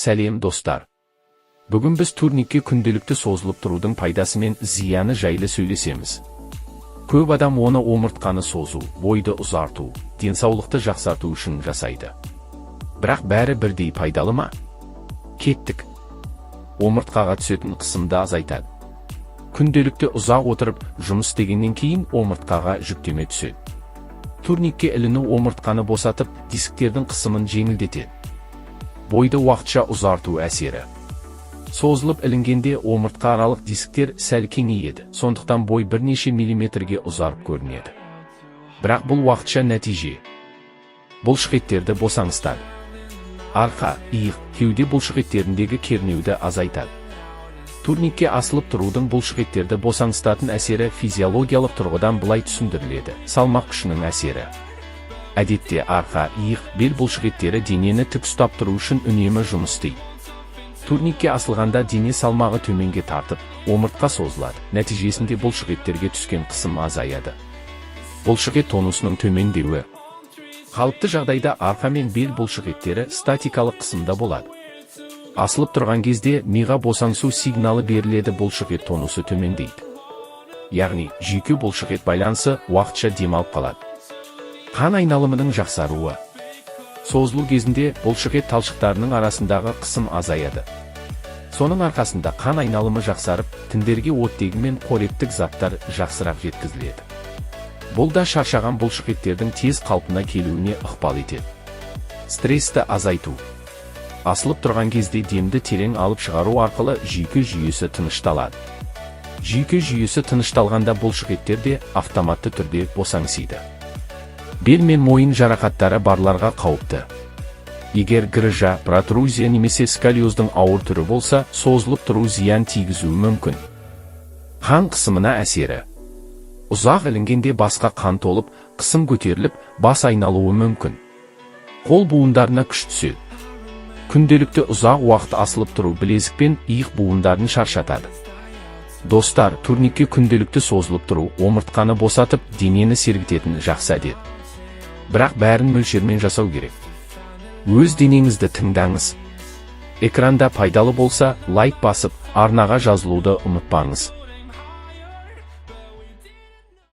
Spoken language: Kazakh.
Сәлем достар. Бүгін біз турникке күнделікті созылып тұрудың пайдасы мен зияны жайлы сөйлесеміз. Көп адам оны омыртқаны созу, бойды ұзарту, денсаулықты жақсарту үшін жасайды. Бірақ бәрі бірдей пайдалы ма? Кеттік. Омыртқаға түсетін қысымды азайтады. Күнделікті ұзақ отырып, жұмыс істегеннен кейін омыртқаға жүктеме түседі. Турникке іліну омыртқаны босатып, дисктердің қысымын жеңілдетеді. Бойды уақытша ұзарту әсері. Созылып ілінгенде омыртқа аралық дисктер сәл кеңейеді, сондықтан бой бірнеше миллиметрге ұзарып көрінеді. Бірақ бұл уақытша нәтиже. Бұлшықеттерді босаңсытады. Арқа, иық, кеуде бұлшықеттеріндегі кернеуді азайтады. Турникке асылып тұрудың бұлшықеттерді босаңсытатын әсері физиологиялық тұрғыдан былай түсіндіріледі: салмақ күшінің әсері. Әдетте арқа, иық, бел бұлшықеттері денені тік ұстап тұру үшін үнемі жұмыс істейді. Турникке асылғанда дене салмағы төменге тартып, омыртқа созылады. Нәтижесінде бұлшықеттерге түскен қысым азаяды. Бұлшықет тонусының төмендеуі. Қалыпты жағдайда арқа мен бел бұлшықеттері статикалық қысымда болады. Асылып тұрған кезде миға босаңсу сигналы беріледі, бұлшықет тонусы төмендейді. Яғни, жүйке бұлшықет байланысы уақытша демалып қалады. Қан айналымының жақсаруы. Созылу кезінде бұлшықет талшықтарының арасындағы қысым азаяды. Соның арқасында қан айналымы жақсарып, тіндерге оттегі мен қоректік заттар жақсырақ жеткізіледі. Бұл да шаршаған бұлшықеттердің тез қалпына келуіне ықпал етеді. Стрессті азайту. Асылып тұрған кезде демді терең алып шығару арқылы жүйке жүйесі тынышталады. Жүйке жүйесі тынышталғанда бұлшықеттер де автоматты түрде босаңсиды. Бел мен мойын жарақаттары барларға қауіпті. Егер грыжа, протрузия немесе сколиоздың ауыр түрі болса, созылып тұру зиян тигізуі мүмкін. Қан қысымына әсері. Ұзақ ілінгенде басқа қан толып, қысым көтеріліп, бас айналуы мүмкін. Қол буындарына күш түседі. Күнделікті ұзақ уақыт асылып тұру білезік пен иық буындарын шаршатады. Достар, турникке күнделікті созылып тұру омыртқаны босатып, денені сергітетін жақсы әдет. Бірақ бәрін мөлшермен жасау керек. Өз денеңізді тыңдаңыз. Экранда пайдалы болса, лайк басып, арнаға жазылуды ұмытпаңыз.